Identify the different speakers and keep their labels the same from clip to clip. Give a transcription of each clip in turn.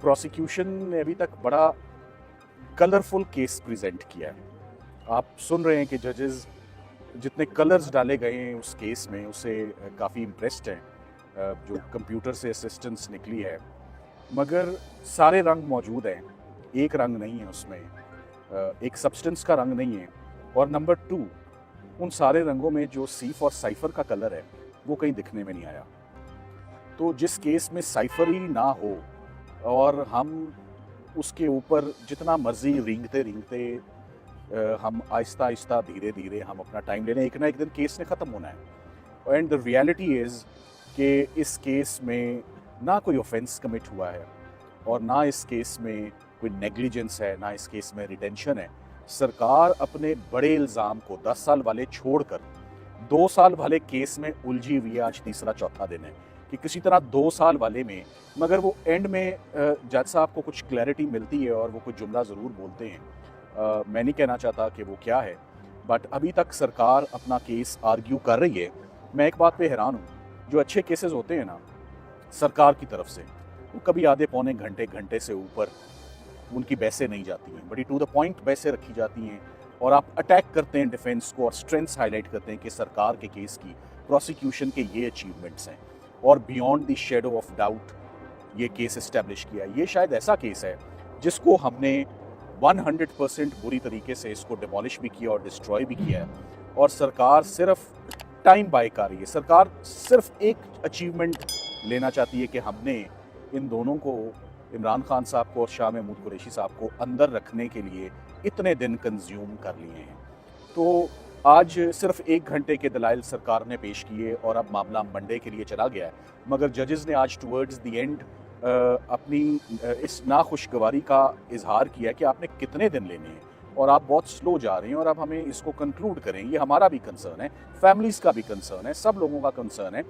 Speaker 1: Prosecution ने अभी तक बड़ा कलरफुल केस प्रेजेंट किया है। आप सुन रहे हैं कि जजेस जितने कलर्स डाले गए हैं उस केस में, उससे काफ़ी इम्प्रेस्ड हैं। जो कंप्यूटर से असिस्टेंस निकली है, मगर सारे रंग मौजूद हैं, एक रंग नहीं है उसमें, एक सब्सटेंस का रंग नहीं है। और नंबर 2, उन सारे रंगों में जो सीफ और साइफर का कलर है वो कहीं दिखने में नहीं आया। तो जिस केस में साइफर ही ना हो और हम उसके ऊपर जितना मर्जी रेंगते रेंगते हम आहिस्ता आहिस्ता धीरे धीरे हम अपना टाइम ले रहे हैं, एक ना एक दिन केस ने ख़त्म होना है। एंड द रियलिटी इज़ कि इस केस में ना कोई ऑफेंस कमिट हुआ है और ना इस केस में कोई नेग्लिजेंस है, ना इस केस में रिटेंशन है। सरकार अपने बड़े इल्ज़ाम को 10 साल वाले छोड़कर 2 साल वाले केस में उलझी हुई है। आज तीसरा चौथा दिन है कि किसी तरह 2 साल वाले में, मगर वो एंड में जज साहब को कुछ क्लैरिटी मिलती है और वो कुछ जुमला ज़रूर बोलते हैं। मैं नहीं कहना चाहता कि वो क्या है, बट अभी तक सरकार अपना केस आर्ग्यू कर रही है। मैं एक बात पे हैरान हूँ, जो अच्छे केसेस होते हैं ना सरकार की तरफ से, वो कभी आधे पौने घंटे से ऊपर उनकी बहसें नहीं जाती हैं, बड़ी टू द पॉइंट बहसें रखी जाती हैं और आप अटैक करते हैं डिफेंस को और स्ट्रेंथ्स हाईलाइट करते हैं कि सरकार के केस की, प्रोसिक्यूशन के ये अचीवमेंट्स हैं और beyond the shadow of doubt ये केस इस्टेब्लिश किया। ये शायद ऐसा केस है जिसको हमने 100% बुरी तरीके से इसको डिमोलिश भी किया और डिस्ट्रॉय भी किया है और सरकार सिर्फ टाइम बाय कर रही है। सरकार सिर्फ एक अचीवमेंट लेना चाहती है कि हमने इन दोनों को, इमरान खान साहब को और शाह महमूद कुरैशी साहब को, अंदर रखने के लिए इतने दिन कंज्यूम कर लिए हैं। तो आज सिर्फ 1 घंटे के दलाइल सरकार ने पेश किए और अब मामला मंडे के लिए चला गया है, मगर जजेस ने आज टुवर्ड्स द एंड अपनी इस नाखुशगवारी का इजहार किया कि आपने कितने दिन लेने हैं और आप बहुत स्लो जा रहे हैं और अब हमें इसको कंक्लूड करें। ये हमारा भी कंसर्न है, फैमिलीज़ का भी कंसर्न है, सब लोगों का कंसर्न है।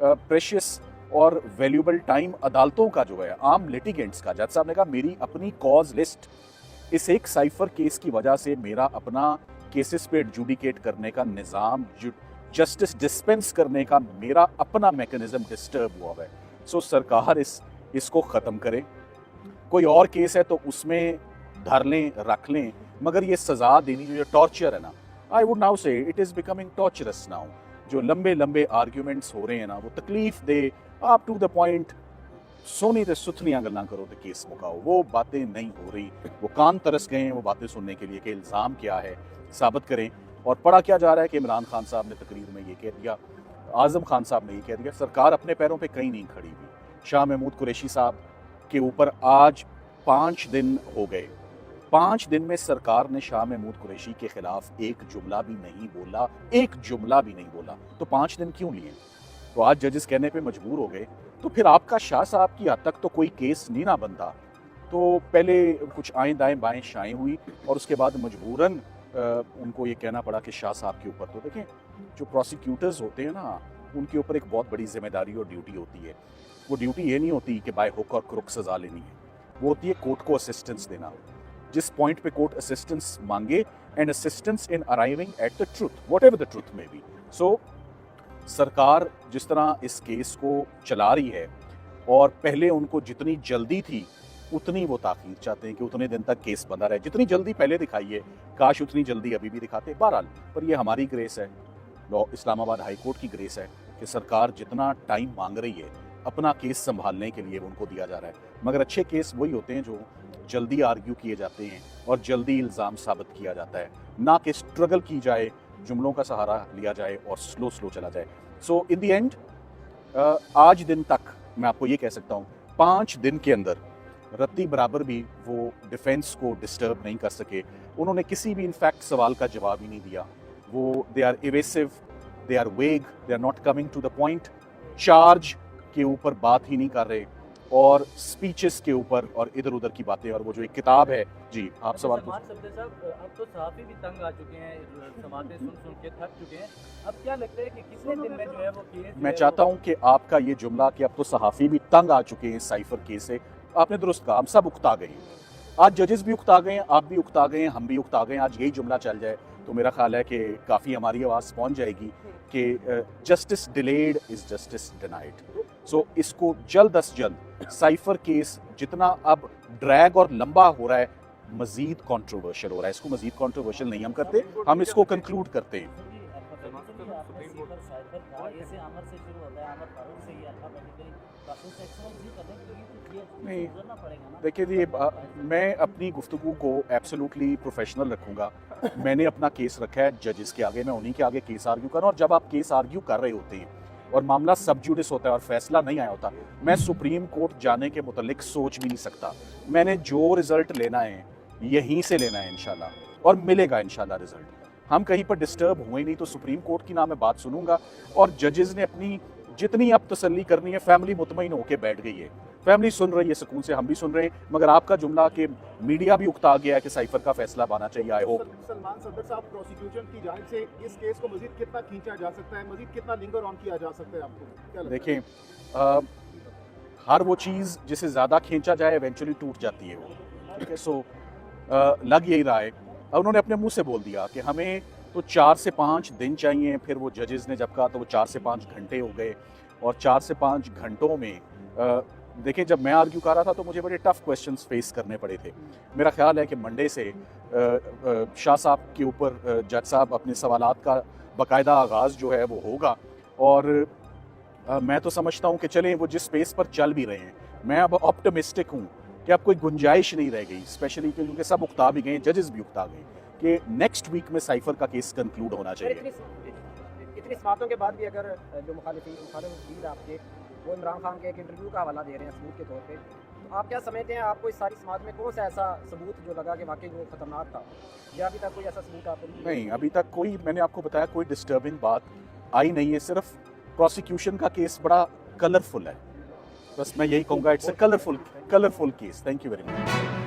Speaker 1: प्रेशियस और वैल्यूबल टाइम अदालतों का जो है, आम लिटिगेंट्स का। जज साहब ने कहा मेरी अपनी कॉज लिस्ट इस एक साइफर केस की वजह से मेरा अपना केसेस पे एडजुडिकेट करने का निज़ाम, जस्टिस डिस्पेंस करने का मेरा अपना मैकेनिज्म डिस्टर्ब हुआ है। सो सरकार इसको ख़त्म करे। कोई और केस है तो उसमें धर लें, रख लें, मगर ये सज़ा देनी जो टॉर्चर है ना, आई वुड नाउ से it is becoming torturers now. जो लंबे लंबे आर्ग्यूमेंट्स हो रहे हैं ना, वो तकलीफ दे, आप टू द पॉइंट सोनी ते सुथनियाँ गल्लां करो तो केस मुकाओ, वो बातें नहीं हो रही। वो कान तरस गए हैं वो बातें सुनने के लिए कि इल्ज़ाम क्या है, साबित करें। और पढ़ा क्या जा रहा है कि इमरान खान साहब ने तकरीर में ये कह दिया, आज़म खान साहब ने ये कह दिया, सरकार अपने पैरों पे कहीं नहीं खड़ी हुई। शाह महमूद कुरैशी साहब के ऊपर आज 5 दिन हो गए। 5 दिन में सरकार ने शाह महमूद कुरैशी के खिलाफ एक जुमला भी नहीं बोला, एक जुमला भी नहीं बोला। तो 5 दिन क्यों लिए? तो आज जजेस कहने पे मजबूर हो गए। तो फिर आपका शाह साहब की हद तक तो कोई केस नहीं ना बनता। तो पहले कुछ आएँ दाएँ बाएँ शाएँ हुई और उसके बाद मजबूरन उनको ये कहना पड़ा कि शाह साहब के ऊपर, तो देखें जो प्रोसिक्यूटर्स होते हैं ना, उनके ऊपर एक बहुत बड़ी जिम्मेदारी और ड्यूटी होती है। वो ड्यूटी ये नहीं होती कि बाय हुक और क्रुक सज़ा लेनी है, वो होती है कोर्ट को असिस्टेंस देना। जिस पॉइंट पे कोर्ट असिस्टेंस मांगे, and assistance in arriving at the truth, whatever the truth may be. So सरकार जिस तरह इस केस को चला रही है और पहले उनको जितनी जल्दी थी उतनी वो ताख़ीर चाहते हैं कि उतने दिन तक केस बंदा रहे। जितनी जल्दी पहले दिखाइए, काश उतनी जल्दी अभी भी दिखाते। बहरहाल, पर ये हमारी ग्रेस है, लॉ इस्लामाबाद हाई कोर्ट की ग्रेस है कि सरकार जितना टाइम मांग रही है अपना केस संभालने के लिए उनको दिया जा रहा है। मगर अच्छे केस वही होते हैं जो जल्दी आर्ग्यू किए जाते हैं और जल्दी इल्ज़ाम साबित किया जाता है, ना कि स्ट्रगल की जाए, जुमलों का सहारा लिया जाए और स्लो स्लो चला जाए। सो इन द एंड आज दिन तक मैं आपको ये कह सकता हूँ, 5 दिन के अंदर रत्ती बराबर भी वो डिफेंस को डिस्टर्ब नहीं कर सके। उन्होंने किसी भी इनफैक्ट सवाल का जवाब ही नहीं दिया। वो they are evasive, they are vague, they are not coming to the point, charge के ऊपर बात ही नहीं कर रहे और स्पीचेस के ऊपर और इधर उधर की बातें। और वो जो एक किताब है, जी आप सवाल
Speaker 2: साहब, अब तो सहाफ़ी भी तंग आ चुके हैं, समातें सुन सुन के थक चुके हैं। अब क्या लगता है कि कितने दिन में जो है वो केस,
Speaker 1: मैं चाहता हूँ कि आपका ये जुमला कि अब तो सहाफ़ी भी तंग आ चुके हैं साइफर केस से, आपने दुरुस्त कहा। हम सब उकता गए हैं, आज जजेस भी उकता गए हैं, आप भी उकता गए हैं, हम भी उकता गए हैं। आज यही जुमला चल जाए तो मेरा ख्याल है कि काफ़ी हमारी आवाज़ पहुँच जाएगी कि justice delayed is justice denied. So इसको जल्द अज जल्द साइफर केस जितना अब ड्रैग और लंबा हो रहा है मजीद कंट्रोवर्शियल हो रहा है, इसको मजीद कंट्रोवर्शियल नहीं हम करते, हम इसको कंक्लूड करते हैं। नहीं देखिए ये मैं अपनी गुफ्तगू को एब्सोल्युटली प्रोफेशनल रखूंगा। मैंने अपना केस रखा है जजेस के आगे, मैं उन्हीं के आगे केस आर्ग्यू कर रहा हूँ। और जब आप केस आर्ग्यू कर रहे होते हैं और मामला सब जुडिस होता है और फैसला नहीं आया होता, मैं सुप्रीम कोर्ट जाने के मुतल्लिक सोच भी नहीं सकता। मैंने जो रिजल्ट लेना है यहीं से लेना है इंशाल्लाह, और मिलेगा इंशाल्लाह रिजल्ट। हम कहीं पर डिस्टर्ब हुए नहीं तो सुप्रीम कोर्ट की ना मैं बात सुनूंगा। और जजेस ने अपनी जितनी अब तसल्ली करनी है, फैमिली मुतमईन होकर बैठ गई है, फैमिली सुन रही है सुकून से, हम भी सुन रहे हैं। मगर आपका जुमला कि मीडिया भी उकता गया है कि साइफर का फैसला आना चाहिए, आई होप।
Speaker 3: सलमान सदर साहब, प्रोसिक्यूशन की जानिब से इस केस को मजीद कितना खींचा जा सकता है, मजीद कितना लिंगर ऑन किया जा सकता है, आपको क्या लगता है?
Speaker 1: देखें हर वो चीज़ जिसे ज़्यादा खींचा जाए इवेंचुअली टूट जाती है वो, ठीक है। सो लग यही रहा है। अब उन्होंने अपने मुंह से बोल दिया कि हमें तो 4 से 5 दिन चाहिए, फिर वो जजेस ने जब कहा तो वो 4 से 5 घंटे हो गए। और 4 से 5 घंटों में देखें जब मैं आर्ग्यू कर रहा था तो मुझे बड़े टफ क्वेश्चंस फेस करने पड़े थे। मेरा ख्याल है कि मंडे से शाह साहब के ऊपर जज साहब अपने सवालात का बाकायदा आगाज़ जो है वो होगा। और मैं तो समझता हूँ कि चलें वो जिस स्पेस पर चल भी रहे हैं, मैं अब ऑप्टिमिस्टिक हूँ कि अब कोई गुंजाइश नहीं रह गई, स्पेशली क्योंकि सब उकता भी गए, जजेस भी उकता गए कि नेक्स्ट वीक में साइफर का केस कंक्लूड होना चाहिए।
Speaker 4: इतनी बातों के बाद भी अगर जो मुखालिफ आपके वो इमरान खान के एक इंटरव्यू का हवाला दे रहे हैं सबूत के तौर पे, तो आप क्या समझते हैं, आपको इस सारी समाज में कौन सा ऐसा सबूत जो लगा कि वाकई वो खतरनाक था, या अभी तक कोई ऐसा सबूत आपको
Speaker 1: नहीं, अभी तक कोई, मैंने आपको बताया कोई डिस्टर्बिंग बात आई नहीं है। सिर्फ प्रोसिक्यूशन का केस बड़ा कलरफुल है, बस मैं यही कहूँगा, it's a colourful case. Thank you very much.